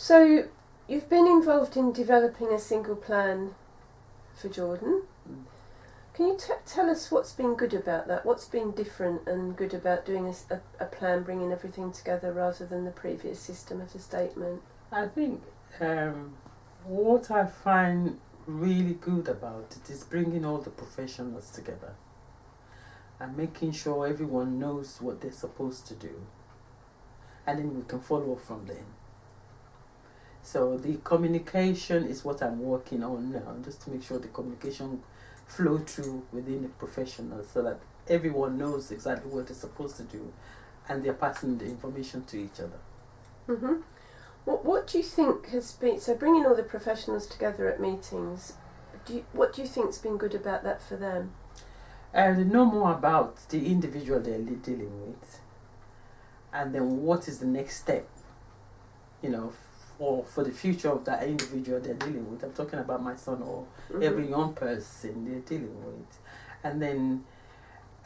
So you've been involved in developing a single plan for Jordan. Can you tell us what's been good about that? What's been different and good about doing a plan, bringing everything together rather than the previous system of a statement? I think what I find really good about it is bringing all the professionals together and making sure everyone knows what they're supposed to do, and then we can follow up from there. So the communication is what I'm working on now, just to make sure the communication flow through within the professionals so that everyone knows exactly what they're supposed to do and they're passing the information to each other. Mm-hmm. What do you think has been, so bringing all the professionals together at meetings, what do you think's been good about that for them? They know more about the individual they're dealing with, and then what is the next step, for the future of that individual they're dealing with. I'm talking about my son or every young person they're dealing with. And then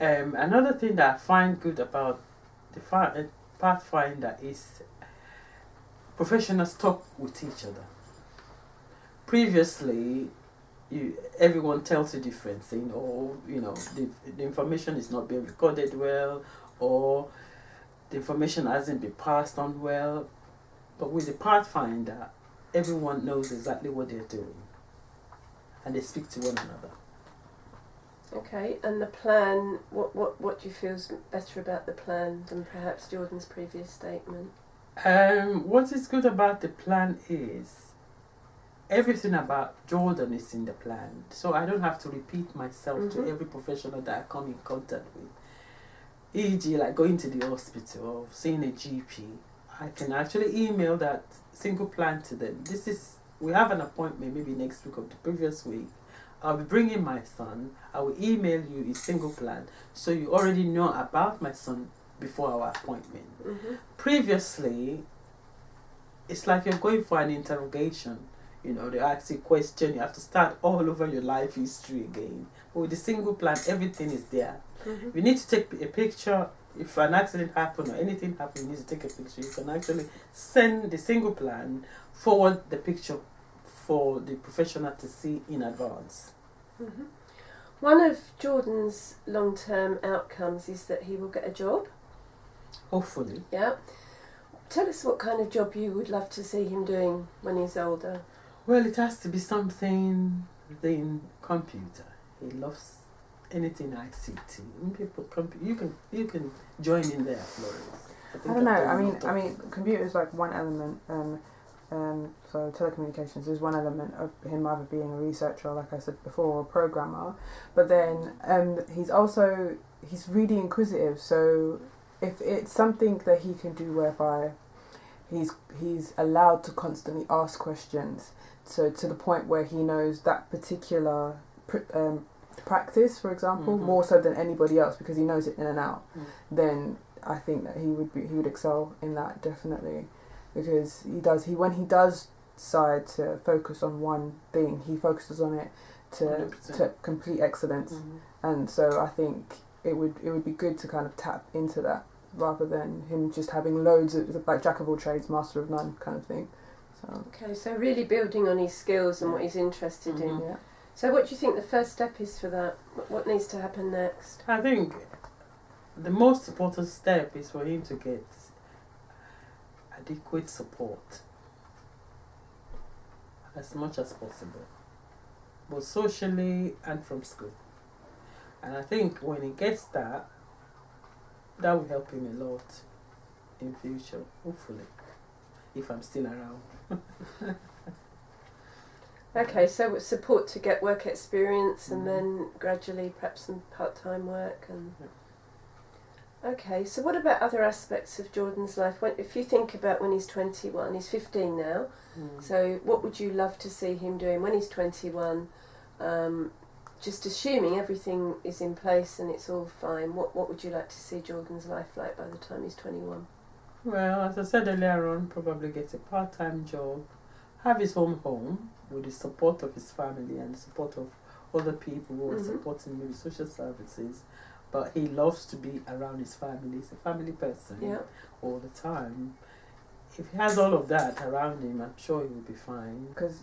another thing that I find good about the Pathfinder is professionals talk with each other. Previously, everyone tells a different thing, or the information is not being recorded well, or the information hasn't been passed on well. But with the Pathfinder, everyone knows exactly what they're doing, and they speak to one another. Okay, and the plan, what do you feel is better about the plan than perhaps Jordan's previous statement? What is good about the plan is everything about Jordan is in the plan, so I don't have to repeat myself to every professional that I come in contact with. E.g., like going to the hospital or seeing a GP, I can actually email that single plan to them. We have an appointment maybe next week or the previous week. I'll be bringing my son. I will email you a single plan, so you already know about my son before our appointment. Previously, it's like you're going for an interrogation. They ask you a question, you have to start all over your life history again. But with the single plan, everything is there. You need to take a picture. If an accident happened or anything happened, you need to take a picture. You can actually send the single plan, forward the picture for the professional to see in advance. One of Jordan's long-term outcomes is that he will get a job. Hopefully. Yeah. Tell us what kind of job you would love to see him doing when he's older. Well, it has to be something within computer. He loves anything ICT. You can join in there, Florence. I don't know. I mean, computer is like one element. So telecommunications is one element of him either being a researcher, like I said before, or a programmer. But then he's really inquisitive. So if it's something that he can do whereby he's allowed to constantly ask questions, so to the point where he knows that particular practice, for example, more so than anybody else because he knows it in and out, then I think that he would excel in that, definitely, because when he does decide to focus on one thing, he focuses on it to complete excellence. And so I think it would be good to kind of tap into that rather than him just having loads of like jack of all trades, master of none kind of thing. So okay, so really building on his skills and what he's interested in. Yeah. So what do you think the first step is for that? What needs to happen next? I think the most important step is for him to get adequate support as much as possible, both socially and from school. And I think when he gets that will help him a lot in future, hopefully, if I'm still around. Okay, so support to get work experience and then gradually perhaps some part-time work. Okay, so what about other aspects of Jordan's life? If you think about when he's 21, he's 15 now, so what would you love to see him doing when he's 21? Just assuming everything is in place and it's all fine, what would you like to see Jordan's life like by the time he's 21? Well, as I said earlier on, probably get a part-time job, have his own home with the support of his family and the support of other people who are supporting maybe social services. But he loves to be around his family. He's a family person all the time. if he has all of that around him, I'm sure he will be fine. Because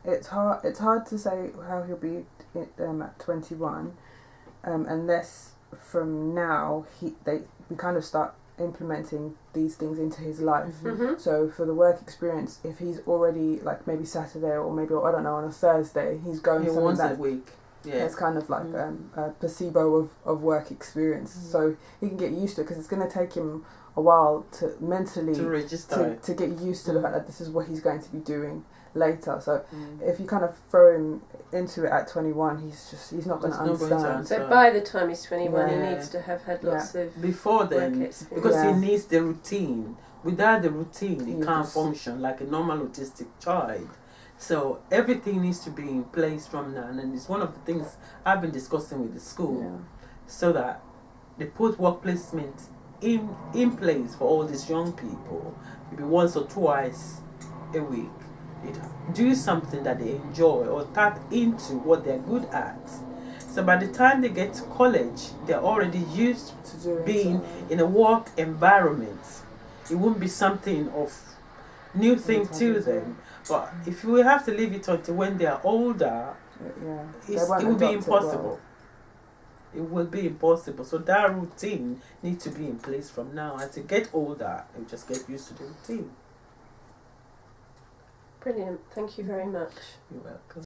it's hard to say how he'll be at 21, unless from now we kind of start implementing these things into his life. Mm-hmm. So for the work experience, if he's already like maybe Saturday or maybe I don't know on a Thursday, he's going something once that a week. Yeah, it's kind of like a placebo of work experience. So he can get used to it, because it's going to take him a while to mentally to register to get used to the fact that this is what he's going to be doing later. So if you kind of throw him into it at 21, he's not going to understand. So by the time he's 21, Yeah. he needs to have had lots of before then, work experience. because Yeah. he needs the routine. Without the routine, he You can't just- function like a normal autistic child. So everything needs to be in place from now, and it's one of the things I've been discussing with the school, Yeah. so that they put work placement in place for all these young people, maybe once or twice a week. Do something that they enjoy or tap into what they're good at. So by the time they get to college, they're already used To do it, being so- in a work environment. It won't be something of new thing to them. But if we have to leave it until when they are older, Yeah. They it won't will be adopt it well. impossible. It will be impossible. So that routine needs to be in place from now. As they get older, they just get used to the routine. Brilliant. Thank you very much. You're welcome.